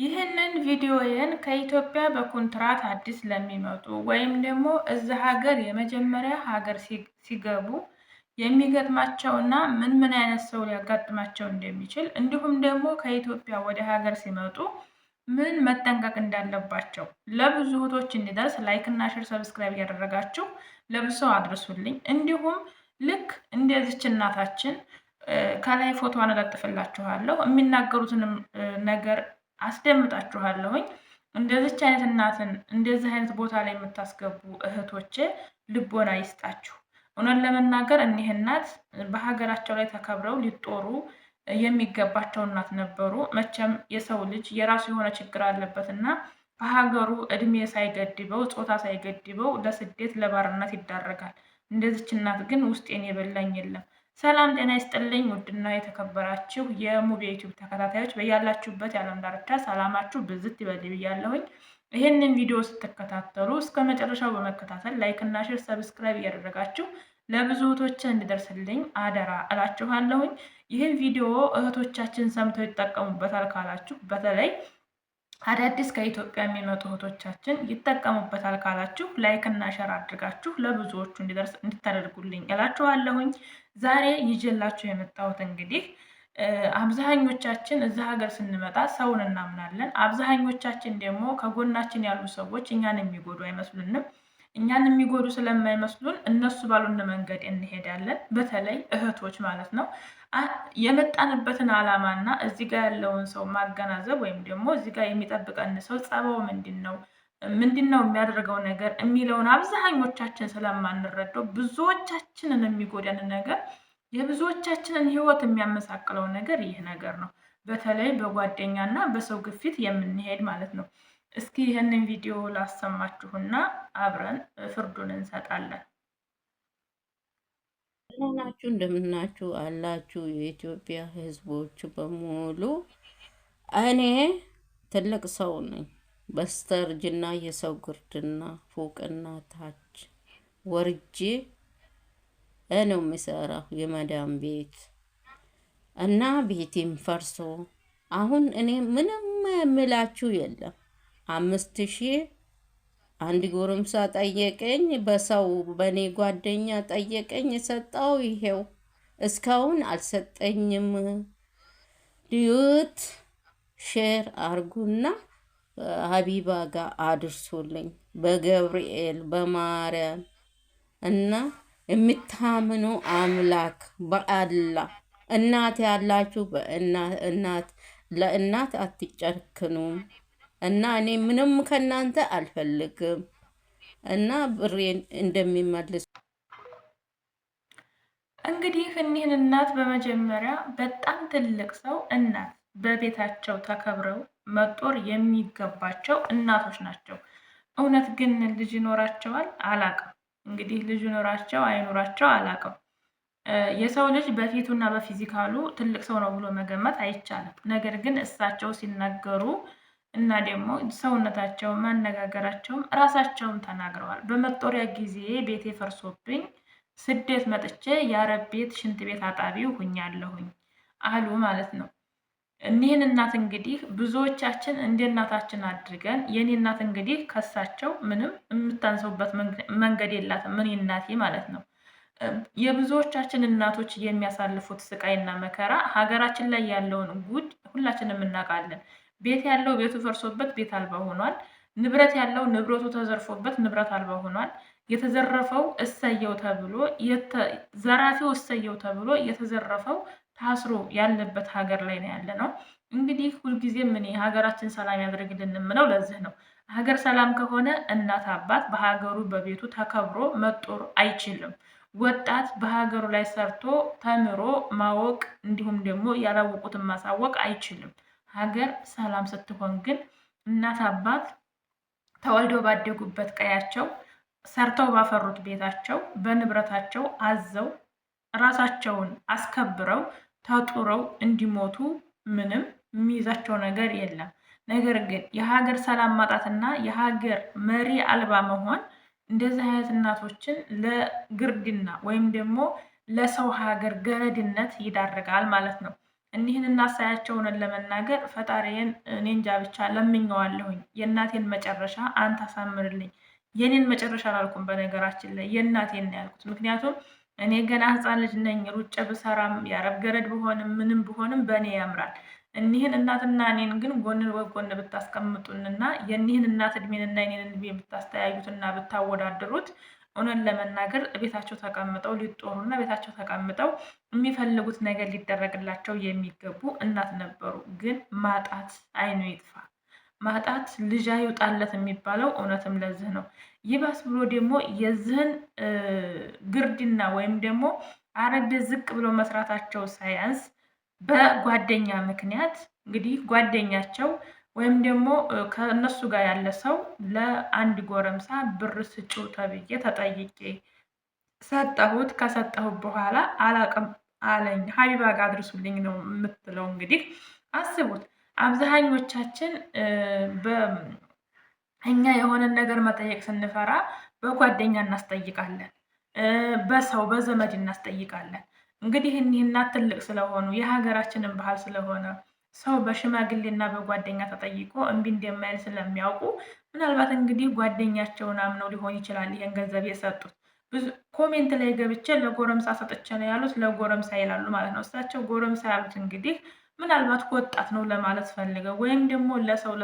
ይህንን ቪዲዮዬን ከኢትዮጵያ በኮንትራት አዲስ ለሚመጡ ወይም ደግሞ እዛ ሀገር የመጀመሪያ ሀገር ሲገቡ የሚገጥማቸውና ምን አይነት ሰው ሊያጋጥማቸው እንደሚችል እንዲሁም ደግሞ ከኢትዮጵያ ወደ ሀገር ሲመጡ ምን መጠንቀቅ እንዳለባቸው ለብዙ እህቶች እንዲደርስ ላይክ እና ሼር ሰብስክራይብ እያደረጋችሁ ለብዙ ሰው አድርሱልኝ። እንዲሁም ልክ እንደዚች እናታችን ከላይ ፎቶዋን እለጥፍላችኋለሁ የሚናገሩትንም ነገር አስደምጣችኋለሁኝ። እንደዚች አይነት እናትን እንደዚህ አይነት ቦታ ላይ የምታስገቡ እህቶቼ ልቦና ይስጣችሁ። እውነት ለመናገር እኒህ እናት በሀገራቸው ላይ ተከብረው ሊጦሩ የሚገባቸው እናት ነበሩ። መቼም የሰው ልጅ የራሱ የሆነ ችግር አለበት እና በሀገሩ እድሜ ሳይገድበው ጾታ ሳይገድበው ለስደት ለባርነት ይዳረጋል። እንደዚች እናት ግን ውስጤን የበላኝ የለም። ሰላም ጤና ይስጥልኝ። ውድና የተከበራችሁ የሙቤ ዩቲዩብ ተከታታዮች በያላችሁበት የዓለም ዳርቻ ሰላማችሁ ብዝት ይበል ብያለሁኝ። ይህንን ቪዲዮ ስትከታተሉ እስከ መጨረሻው በመከታተል ላይክ እና ሼር ሰብስክራይብ እያደረጋችሁ ለብዙ እህቶች እንዲደርስልኝ አደራ እላችኋለሁኝ። ይህን ቪዲዮ እህቶቻችን ሰምተው ይጠቀሙበታል ካላችሁ በተለይ አዳዲስ ከኢትዮጵያ የሚመጡ እህቶቻችን ይጠቀሙበታል ካላችሁ ላይክ እና ሸር አድርጋችሁ ለብዙዎቹ እንዲደርስ እንድታደርጉልኝ እላችኋለሁኝ። ዛሬ ይዤላችሁ የመጣሁት እንግዲህ አብዛኞቻችን እዚህ ሀገር ስንመጣ ሰውን እናምናለን። አብዛኞቻችን ደግሞ ከጎናችን ያሉ ሰዎች እኛን የሚጎዱ አይመስሉንም። እኛን የሚጎዱ ስለማይመስሉን እነሱ ባሉን መንገድ እንሄዳለን። በተለይ እህቶች ማለት ነው። የመጣንበትን ዓላማና እዚህ ጋር ያለውን ሰው ማገናዘብ ወይም ደግሞ እዚህ ጋር የሚጠብቀን ሰው ጸባው ምንድን ነው የሚያደርገው ነገር የሚለውን አብዛኞቻችን ስለማንረዳው ብዙዎቻችንን የሚጎዳን ነገር የብዙዎቻችንን ሕይወት የሚያመሳቅለው ነገር ይህ ነገር ነው። በተለይ በጓደኛና በሰው ግፊት የምንሄድ ማለት ነው። እስኪ ይህንን ቪዲዮ ላሰማችሁና አብረን ፍርዱን እንሰጣለን። ናችሁ እንደምናችሁ አላችሁ የኢትዮጵያ ሕዝቦች በሙሉ። እኔ ትልቅ ሰው ነኝ። በስተርጅና የሰው ግርድና ፎቅና ታች ወርጄ ነው የሚሰራው የመዳም ቤት እና ቤቴም ፈርሶ አሁን እኔ ምንም የምላችሁ የለም። 5,000 አንድ ጎረምሳ ጠየቀኝ፣ በሰው በኔ ጓደኛ ጠየቀኝ፣ የሰጠው ይሄው እስካሁን አልሰጠኝም። ዲዩት ሼር አርጉና ሀቢባ ጋር አድርሱልኝ በገብርኤል በማርያም እና የምታምኑ አምላክ በአላህ እናት ያላችሁ በእናት ለእናት አትጨክኑም። እና እኔ ምንም ከናንተ አልፈልግም እና ብሬን እንደሚመልስ እንግዲህ እኒህን እናት በመጀመሪያ በጣም ትልቅ ሰው እናት በቤታቸው ተከብረው መጦር የሚገባቸው እናቶች ናቸው። እውነት ግን ልጅ ይኖራቸዋል? አላቅም። እንግዲህ ልጅ ይኖራቸው አይኖራቸው አላቅም። የሰው ልጅ በፊቱና በፊዚካሉ ትልቅ ሰው ነው ብሎ መገመት አይቻልም። ነገር ግን እሳቸው ሲናገሩ እና ደግሞ ሰውነታቸው ማነጋገራቸውም ራሳቸውም ተናግረዋል። በመጦሪያ ጊዜ ቤቴ ፈርሶብኝ ስደት መጥቼ የአረብ ቤት ሽንት ቤት አጣቢው ሁኛለሁኝ አሉ ማለት ነው። እኒህን እናት እንግዲህ ብዙዎቻችን እንደ እናታችን አድርገን የኔ እናት እንግዲህ ከሳቸው ምንም የምታንሰውበት መንገድ የላትም። ምን እናቴ ማለት ነው። የብዙዎቻችን እናቶች የሚያሳልፉት ስቃይና መከራ ሀገራችን ላይ ያለውን ጉድ ሁላችንም እናውቃለን። ቤት ያለው ቤቱ ፈርሶበት ቤት አልባ ሆኗል። ንብረት ያለው ንብረቱ ተዘርፎበት ንብረት አልባ ሆኗል። የተዘረፈው እሰየው ተብሎ ዘራፊው እሰየው ተብሎ የተዘረፈው ታስሮ ያለበት ሀገር ላይ ነው ያለ ነው። እንግዲህ ሁልጊዜም እኔ ሀገራችን ሰላም ያደርግልን የምለው ለዚህ ነው። ሀገር ሰላም ከሆነ እናት አባት በሀገሩ በቤቱ ተከብሮ መጦር አይችልም። ወጣት በሀገሩ ላይ ሰርቶ ተምሮ ማወቅ እንዲሁም ደግሞ ያላወቁትን ማሳወቅ አይችልም። ሀገር ሰላም ስትሆን ግን እናት አባት ተወልደው ባደጉበት ቀያቸው ሰርተው ባፈሩት ቤታቸው በንብረታቸው አዘው ራሳቸውን አስከብረው ተጡረው እንዲሞቱ ምንም የሚይዛቸው ነገር የለም። ነገር ግን የሀገር ሰላም ማጣትና የሀገር መሪ አልባ መሆን እንደዚህ አይነት እናቶችን ለግርድና ወይም ደግሞ ለሰው ሀገር ገረድነት ይዳርጋል ማለት ነው። እኒህን እናት ሳያቸውን ለመናገር ፈጣሪዬን እኔ እንጃ ብቻ ለምኘዋለሁኝ። የእናቴን መጨረሻ አንተ አሳምርልኝ። የኔን መጨረሻ አላልኩም፣ በነገራችን ላይ የእናቴን ነው ያልኩት። ምክንያቱም እኔ ገና ሕፃን ልጅ ነኝ። ሩጬ ብሰራም የአረብ ገረድ ብሆንም ምንም ብሆንም በእኔ ያምራል። እኒህን እናትና እኔን ግን ጎን በጎን ብታስቀምጡንና የኒህን እናት እድሜንና የኔን እድሜ ብታስተያዩትና ብታወዳድሩት እውነት ለመናገር ቤታቸው ተቀምጠው ሊጦሩና ቤታቸው ተቀምጠው የሚፈልጉት ነገር ሊደረግላቸው የሚገቡ እናት ነበሩ። ግን ማጣት አይኑ ይጥፋ። ማጣት ልጅ ይውጣለት የሚባለው እውነትም ለዚህ ነው። ይባስ ብሎ ደግሞ የዚህን ግርድና ወይም ደግሞ አረብ ዝቅ ብሎ መስራታቸው ሳያንስ በጓደኛ ምክንያት እንግዲህ ጓደኛቸው ወይም ደግሞ ከእነሱ ጋር ያለ ሰው ለአንድ ጎረምሳ ብር ስጩ ተብዬ ተጠይቄ ሰጠሁት። ከሰጠሁት በኋላ አላቅም አለኝ። ሀቢባ ጋር አድርሱልኝ ነው የምትለው። እንግዲህ አስቡት። አብዛኞቻችን እኛ የሆነን ነገር መጠየቅ ስንፈራ በጓደኛ እናስጠይቃለን፣ በሰው በዘመድ እናስጠይቃለን። እንግዲህ እኒህና ትልቅ ስለሆኑ የሀገራችንን ባህል ስለሆነ ሰው በሽማግሌና በጓደኛ ተጠይቆ እምቢ እንደማይል ስለሚያውቁ ምናልባት እንግዲህ ጓደኛቸውን አምነው ሊሆን ይችላል ይሄን ገንዘብ የሰጡት። ብዙ ኮሜንት ላይ ገብቼ ለጎረምሳ ሰጥቼ ነው ያሉት፣ ለጎረምሳ ይላሉ ማለት ነው። እሳቸው ጎረምሳ ያሉት እንግዲህ ምናልባት ወጣት ነው ለማለት ፈልገው ወይም ደግሞ ለሰው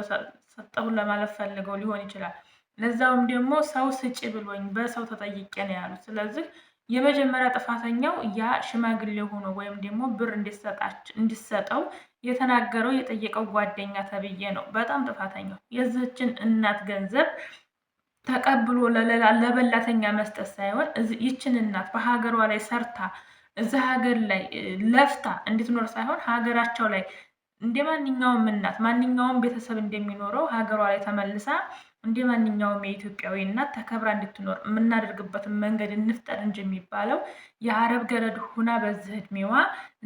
ሰጠሁ ለማለት ፈልገው ሊሆን ይችላል። ለዛውም ደግሞ ሰው ስጪ ብሎኝ በሰው ተጠይቄ ነው ያሉት። ስለዚህ የመጀመሪያ ጥፋተኛው ያ ሽማግሌ ሆኖ ወይም ደግሞ ብር እንዲሰጠው የተናገረው የጠየቀው ጓደኛ ተብዬ ነው በጣም ጥፋተኛው። የዚህችን እናት ገንዘብ ተቀብሎ ለበላተኛ መስጠት ሳይሆን ይችን እናት በሀገሯ ላይ ሰርታ እዚህ ሀገር ላይ ለፍታ እንድትኖር ሳይሆን ሀገራቸው ላይ እንደ ማንኛውም እናት ማንኛውም ቤተሰብ እንደሚኖረው ሀገሯ ላይ ተመልሳ እንደ ማንኛውም የኢትዮጵያዊ እናት ተከብራ እንድትኖር የምናደርግበትን መንገድ እንፍጠር እንጂ የሚባለው የአረብ ገረድ ሁና በዚህ እድሜዋ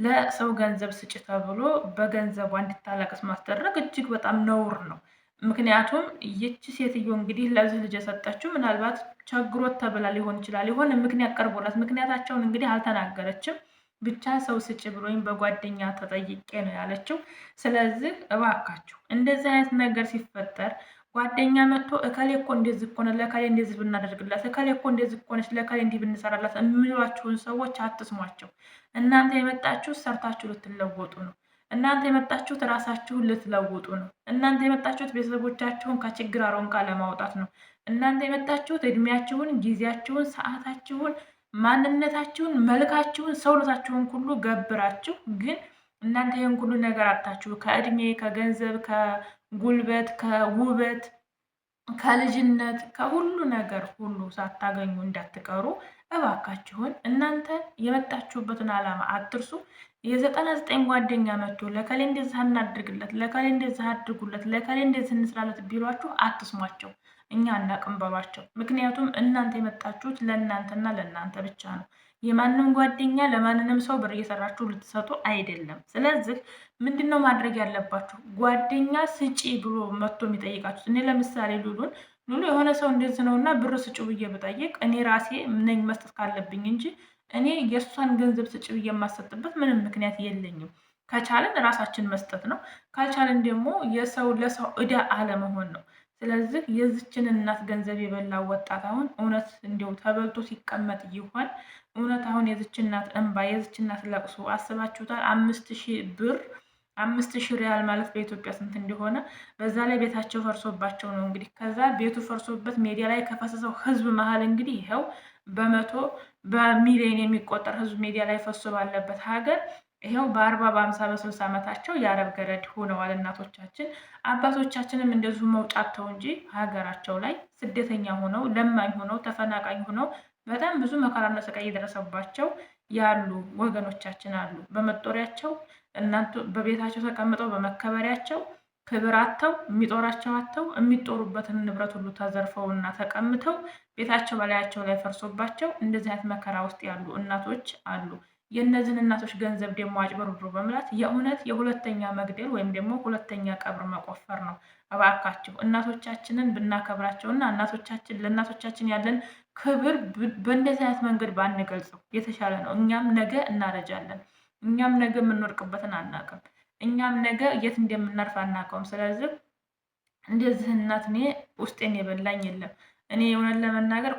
ለሰው ገንዘብ ስጭ ተብሎ በገንዘቧ እንድታለቅስ ማስደረግ እጅግ በጣም ነውር ነው። ምክንያቱም ይቺ ሴትዮ እንግዲህ ለዚህ ልጅ የሰጠችው ምናልባት ቸግሮት ተብላ ሊሆን ይችላል። የሆነ ምክንያት ቀርቦላት ምክንያታቸውን እንግዲህ አልተናገረችም። ብቻ ሰው ስጭ ብሎኝ በጓደኛ ተጠይቄ ነው ያለችው። ስለዚህ እባካችሁ እንደዚህ አይነት ነገር ሲፈጠር ጓደኛ መጥቶ እከሌ እኮ እንደዚህ እኮ ነው፣ ለከሌ እንደዚህ ብናደርግላት፣ እከሌ እኮ እንደዚህ እኮ ነች፣ ለከሌ እንዲህ ብንሰራላት የሚሏችሁን ሰዎች አትስሟቸው። እናንተ የመጣችሁት ሰርታችሁ ልትለወጡ ነው። እናንተ የመጣችሁት ራሳችሁን ልትለውጡ ነው። እናንተ የመጣችሁት ቤተሰቦቻችሁን ከችግር አሮንቃ ለማውጣት ነው። እናንተ የመጣችሁት እድሜያችሁን፣ ጊዜያችሁን፣ ሰዓታችሁን፣ ማንነታችሁን፣ መልካችሁን፣ ሰውነታችሁን ሁሉ ገብራችሁ ግን እናንተ ይህን ሁሉ ነገር አጣችሁ ከእድሜ ከገንዘብ ከጉልበት ከውበት ከልጅነት ከሁሉ ነገር ሁሉ ሳታገኙ እንዳትቀሩ እባካችሁን። እናንተ የመጣችሁበትን ዓላማ አትርሱ። የ99 ጓደኛ መጥቶ ለከሌ እንደዚህ እናድርግለት፣ ለከሌ እንደዚህ አድርጉለት፣ ለከሌ እንደዚህ እንስራለት ቢሏችሁ አትስሟቸው። እኛ አናቅም በሏቸው። ምክንያቱም እናንተ የመጣችሁት ለእናንተና ለእናንተ ብቻ ነው። የማንም ጓደኛ ለማንንም ሰው ብር እየሰራችሁ ልትሰጡ አይደለም። ስለዚህ ምንድነው ማድረግ ያለባችሁ? ጓደኛ ስጪ ብሎ መጥቶ የሚጠይቃችሁ። እኔ ለምሳሌ ሉሉ የሆነ ሰው እንደዚህ ነው እና ብር ስጪ ብዬ ብጠይቅ እኔ ራሴ ነኝ መስጠት ካለብኝ እንጂ እኔ የእሷን ገንዘብ ስጪ ብዬ የማሰጥበት ምንም ምክንያት የለኝም። ከቻለን ራሳችን መስጠት ነው። ካልቻለን ደግሞ የሰው ለሰው ዕዳ አለመሆን ነው። ስለዚህ የዚችን እናት ገንዘብ የበላው ወጣት አሁን እውነት እንዲያው ተበልቶ ሲቀመጥ ይሆን? እውነት አሁን የዚች እናት እንባ የዚች እናት ለቅሶ አስባችሁታል? 5000 ብር 5000 ሪያል ማለት በኢትዮጵያ ስንት እንደሆነ። በዛ ላይ ቤታቸው ፈርሶባቸው ነው እንግዲህ ከዛ ቤቱ ፈርሶበት ሜዲያ ላይ ከፈሰሰው ህዝብ መሀል እንግዲህ ይኸው በመቶ በሚሊዮን የሚቆጠር ህዝብ ሜዲያ ላይ ፈሶ ባለበት ሀገር ይኸው በ40 በ50 በ60 ዓመታቸው የአረብ ገረድ ሆነዋል እናቶቻችን። አባቶቻችንም እንደዚሁ መውጫተው እንጂ ሀገራቸው ላይ ስደተኛ ሆነው ለማኝ ሆነው ተፈናቃኝ ሆነው በጣም ብዙ መከራና ስቃይ እየደረሰባቸው ያሉ ወገኖቻችን አሉ። በመጦሪያቸው እናንተ በቤታቸው ተቀምጠው በመከበሪያቸው ክብር አጥተው የሚጦራቸው አጥተው የሚጦሩበትን ንብረት ሁሉ ተዘርፈውና ተቀምተው ቤታቸው በላያቸው ላይ ፈርሶባቸው እንደዚህ አይነት መከራ ውስጥ ያሉ እናቶች አሉ። የእነዚህን እናቶች ገንዘብ ደግሞ አጭበርብሮ በመብላት የእውነት የሁለተኛ መግደል ወይም ደግሞ ሁለተኛ ቀብር መቆፈር ነው። እባካችሁ እናቶቻችንን ብናከብራቸውና ለእናቶቻችን ያለን ክብር በእንደዚህ አይነት መንገድ ባንገልጸው የተሻለ ነው። እኛም ነገ እናረጃለን። እኛም ነገ የምንወድቅበትን አናውቅም። እኛም ነገ የት እንደምናርፍ አናውቀውም። ስለዚህ እንደዚህ እናት እኔ ውስጤን የበላኝ የለም። እኔ እውነት ለመናገር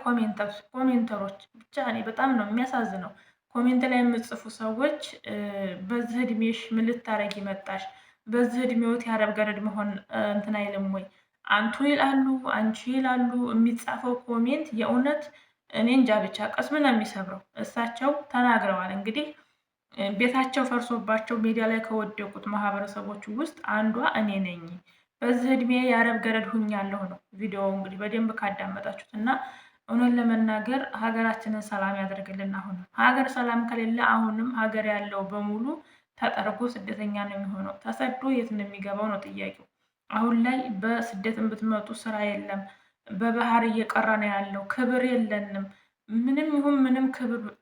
ኮሜንተሮች ብቻ እኔ በጣም ነው የሚያሳዝነው። ኮሜንት ላይ የምጽፉ ሰዎች በዚህ እድሜሽ ምን ልታረጊ መጣሽ? በዚህ እድሜዎት የአረብ ገረድ መሆን እንትን አይልም ወይ? አንቱ ይላሉ፣ አንቺ ይላሉ። የሚጻፈው ኮሜንት የእውነት እኔ እንጃ ብቻ ቅስም ነው የሚሰብረው። እሳቸው ተናግረዋል እንግዲህ ቤታቸው ፈርሶባቸው ሜዳ ላይ ከወደቁት ማህበረሰቦች ውስጥ አንዷ እኔ ነኝ። በዚህ እድሜ የአረብ ገረድ ሁኛለሁ ነው ቪዲዮ እንግዲህ በደንብ ካዳመጣችሁት እና እውነት ለመናገር ሀገራችንን ሰላም ያደርግልን። አሁንም ሀገር ሰላም ከሌለ አሁንም ሀገር ያለው በሙሉ ተጠርጎ ስደተኛ ነው የሚሆነው። ተሰዶ የት ነው የሚገባው ነው ጥያቄው። አሁን ላይ በስደትን ብትመጡ ስራ የለም፣ በባህር እየቀረ ነው ያለው፣ ክብር የለንም። ምንም ይሁን ምንም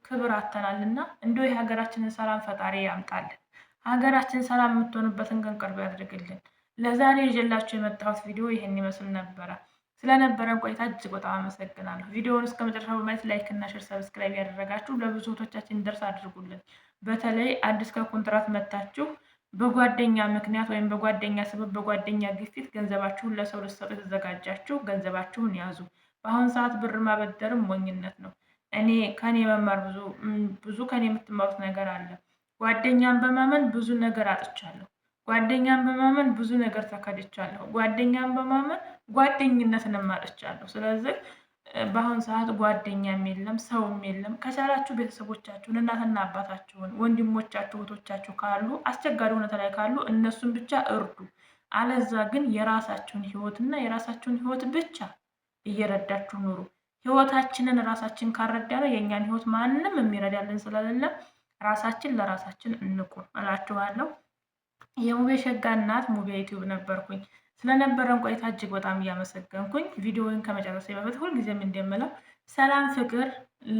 ክብር አተናል እና እንደው የሀገራችንን ሰላም ፈጣሪ ያምጣልን። ሀገራችን ሰላም የምትሆንበትን ቀን ቅርብ ያድርግልን። ለዛሬ ይዤላችሁ የመጣሁት ቪዲዮ ይህን ይመስል ነበረ። ስለነበረን ቆይታ እጅግ በጣም አመሰግናለሁ። ቪዲዮውን እስከ መጨረሻው በማየት ላይክ እና ሼር፣ ሰብስክራይብ ያደረጋችሁ ለብዙ እህቶቻችን ደርስ አድርጉልን። በተለይ አዲስ ከኮንትራት መታችሁ በጓደኛ ምክንያት ወይም በጓደኛ ሰበብ በጓደኛ ግፊት ገንዘባችሁን ለሰው ልትሰጡ የተዘጋጃችሁ ገንዘባችሁን ያዙ። በአሁኑ ሰዓት ብር ማበደርም ሞኝነት ነው። እኔ ከኔ መማር ብዙ ከኔ የምትማሩት ነገር አለ። ጓደኛን በማመን ብዙ ነገር አጥቻለሁ። ጓደኛን በማመን ብዙ ነገር ተከድቻለሁ። ጓደኛን በማመን ጓደኝነትንም አጥቻለሁ። ስለዚህ በአሁኑ ሰዓት ጓደኛም የለም ሰውም የለም። ከቻላችሁ ቤተሰቦቻችሁን እናትና አባታችሁን ወንድሞቻችሁ እህቶቻችሁ ካሉ አስቸጋሪ ሁኔታ ላይ ካሉ እነሱን ብቻ እርዱ። አለዛ ግን የራሳችሁን ህይወትና የራሳችሁን ህይወት ብቻ እየረዳችሁ ኑሩ። ህይወታችንን ራሳችን ካረዳ ነው የእኛን ህይወት ማንም የሚረዳልን ስለሌለ ራሳችን ለራሳችን እንቁም እላችኋለሁ። የሙቤ ሸጋ እናት ሙቤ ዩቲዩብ ነበርኩኝ። ስለነበረን ቆይታ እጅግ በጣም እያመሰገንኩኝ ቪዲዮውን ከመጨረሴ በፊት ሁልጊዜም እንደምለው ሰላም ፍቅር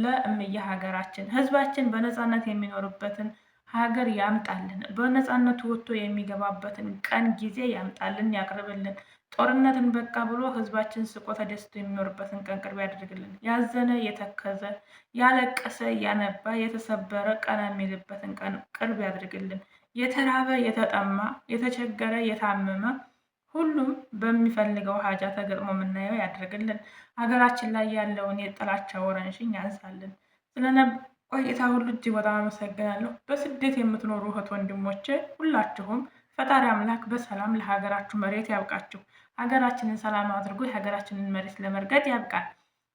ለእምየ ሀገራችን፣ ህዝባችን በነፃነት የሚኖርበትን ሀገር ያምጣልን። በነፃነቱ ወጥቶ የሚገባበትን ቀን ጊዜ ያምጣልን፣ ያቅርብልን። ጦርነትን በቃ ብሎ ህዝባችን ስቆ ተደስቶ የሚኖርበትን ቀን ቅርብ ያደርግልን። ያዘነ የተከዘ ያለቀሰ ያነባ የተሰበረ ቀና የሚልበትን ቀን ቅርብ ያደርግልን። የተራበ የተጠማ የተቸገረ የታመመ ሁሉም በሚፈልገው ሀጃ ተገጥሞ የምናየው ያደርግልን። ሀገራችን ላይ ያለውን የጥላቻ ወረንሽኝ ያንሳልን። ቆይታ ሁሉ እጅግ በጣም አመሰግናለሁ። በስደት የምትኖሩ እህት ወንድሞቼ ሁላችሁም ፈጣሪ አምላክ በሰላም ለሀገራችሁ መሬት ያብቃችሁ። ሀገራችንን ሰላም አድርጎ የሀገራችንን መሬት ለመርገጥ ያብቃል።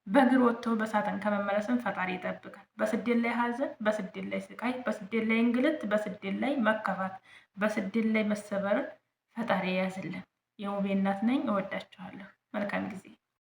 በእግር ወጥቶ በሳጥን ከመመለስን ፈጣሪ ይጠብቃል። በስደት ላይ ሀዘን፣ በስደት ላይ ስቃይ፣ በስደት ላይ እንግልት፣ በስደት ላይ መከፋት፣ በስደት ላይ መሰበርን ፈጣሪ ያዝልን። የሙቤ እናት ነኝ። እወዳችኋለሁ።